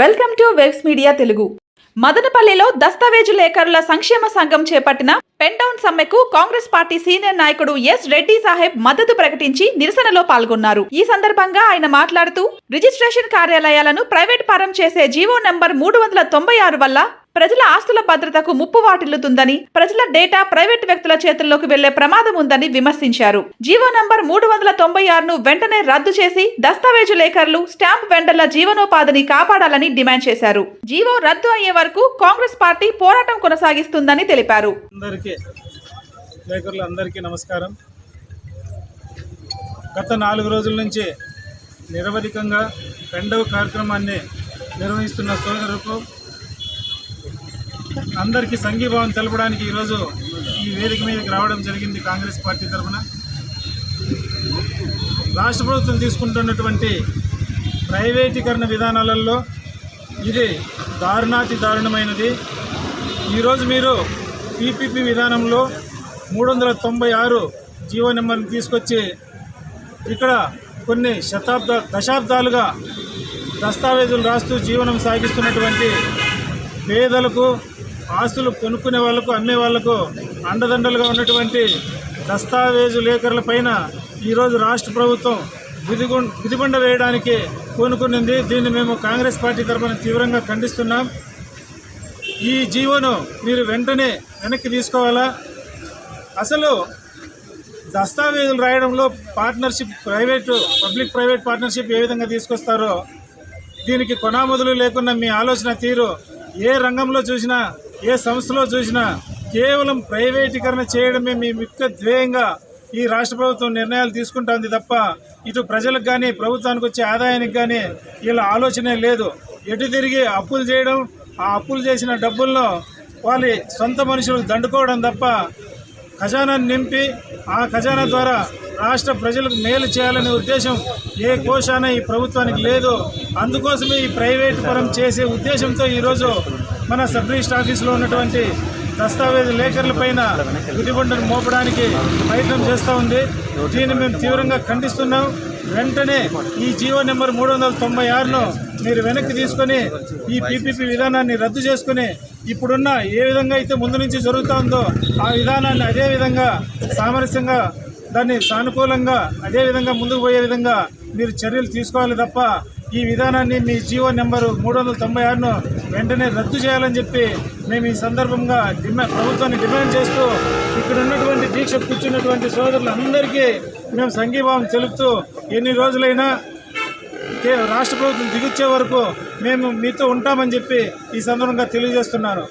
Welcome to Webs Media Telugu. మదనపల్లిలో దస్తావేజు లేఖరుల సంక్షేమ సంఘం చేపట్టిన పెన్ డౌన్ సమ్మెకు కాంగ్రెస్ పార్టీ సీనియర్ నాయకుడు ఎస్ రెడ్డి సాహెబ్ మద్దతు ప్రకటించి నిరసనలో పాల్గొన్నారు. ఈ సందర్భంగా ఆయన మాట్లాడుతూ రిజిస్ట్రేషన్ కార్యాలయాలను ప్రైవేట్ పరం చేసే జీవో నంబర్ 396 వల్ల ప్రజల ఆస్తుల భద్రతకు ముప్పు వాటిల్లుతుందని, ప్రజల డేటా ప్రైవేట్ వ్యక్తుల చేతుల్లోకి వెళ్లే ప్రమాదం ఉందని విమర్శించారు. జీవో నంబర్ 396ను వెంటనే రద్దు చేసి దస్తావేజు లేఖరులు, స్టాంప్ వెండర్ల జీవనోపాధిని కాపాడాలని డిమాండ్ చేశారు. జీవో రద్దు అయ్యే వరకు కాంగ్రెస్ పార్టీ పోరాటం కొనసాగిస్తుందని తెలిపారు. లేఖరులందరికీ నమస్కారం. గత 4 రోజుల నుంచి నిరవధికంగా రెండవ కార్యక్రమాన్ని నిర్వహిస్తున్న సోదరులకు అందరికీ సంఘీభావం తెలపడానికి ఈరోజు ఈ వేదిక మీదకి రావడం జరిగింది. కాంగ్రెస్ పార్టీ తరఫున రాష్ట్ర ప్రభుత్వం తీసుకుంటున్నటువంటి ప్రైవేటీకరణ విధానాలలో ఇది దారుణాతి దారుణమైనది. ఈరోజు మీరు పీపీపీ విధానంలో 396 జీవో నెంబర్ని తీసుకొచ్చి ఇక్కడ కొన్ని దశాబ్దాలుగా దస్తావేజులు రాస్తూ జీవనం సాగిస్తున్నటువంటి పేదలకు, ఆస్తులు కొనుక్కునే వాళ్లకు, అమ్మే వాళ్లకు అండదండలుగా ఉన్నటువంటి దస్తావేజు లేఖరుల పైన ఈరోజు రాష్ట్ర ప్రభుత్వం విధిబండ వేయడానికి పూనుకునింది. దీన్ని మేము కాంగ్రెస్ పార్టీ తరఫున తీవ్రంగా ఖండిస్తున్నాం. ఈ జీవోను మీరు వెంటనే వెనక్కి తీసుకోవాలా. అసలు దస్తావేజులు రాయడంలో పార్ట్నర్షిప్, పబ్లిక్ ప్రైవేట్ పార్ట్నర్షిప్ ఏ విధంగా తీసుకొస్తారో దీనికి కొనామొదలు లేకుండా మీ ఆలోచన తీరు ఏ రంగంలో చూసినా, ఏ సంస్థలో చూసినా కేవలం ప్రైవేటీకరణ చేయడమే మీ ముఖ్య ధ్యేయంగా ఈ రాష్ట్ర ప్రభుత్వం నిర్ణయాలు తీసుకుంటుంది తప్ప ఇటు ప్రజలకు కానీ ప్రభుత్వానికి వచ్చే ఆదాయానికి కానీ వీళ్ళ ఆలోచనే లేదు. ఎటు తిరిగి అప్పులు చేయడం, ఆ అప్పులు చేసిన డబ్బులను వాళ్ళ సొంత మనుషులకు దండుకోవడం తప్ప ఖజానాన్ని నింపి ఆ ఖజానా ద్వారా రాష్ట్ర ప్రజలకు మేలు చేయాలనే ఉద్దేశం ఏ కోశాన ఈ ప్రభుత్వానికి లేదు. అందుకోసమే ఈ ప్రైవేట్ పరం చేసే ఉద్దేశంతో ఈరోజు మన సబ్ రిజిస్టర్ ఆఫీసులో ఉన్నటువంటి దస్తావేజు లేఖరుల పైన విధిబండను మోపడానికి ప్రయత్నం చేస్తూ ఉంది. దీన్ని మేము తీవ్రంగా ఖండిస్తున్నాం. వెంటనే ఈ జీవో నెంబర్ 396ను మీరు వెనక్కి తీసుకొని ఈ పీపీపీ విధానాన్ని రద్దు చేసుకుని ఇప్పుడున్న ఏ విధంగా అయితే ముందు నుంచి జరుగుతూ ఉందో ఆ విధానాన్ని అదేవిధంగా సామరస్యంగా దాన్ని సానుకూలంగా అదేవిధంగా ముందుకు పోయే విధంగా మీరు చర్యలు తీసుకోవాలి తప్ప ఈ విధానాన్ని మీ జీవో నెంబరు 396ను వెంటనే రద్దు చేయాలని చెప్పి మేము ఈ సందర్భంగా ప్రభుత్వాన్ని డిమాండ్ చేస్తూ ఇక్కడ ఉన్నటువంటి దీక్ష కూర్చున్నటువంటి సోదరులందరికీ మేము సంఘీభావం తెలుపుతూ ఎన్ని రోజులైనా రాష్ట్ర ప్రభుత్వం దిగుచ్చే వరకు మేము మీతో ఉంటామని చెప్పి ఈ సందర్భంగా తెలియజేస్తున్నాను.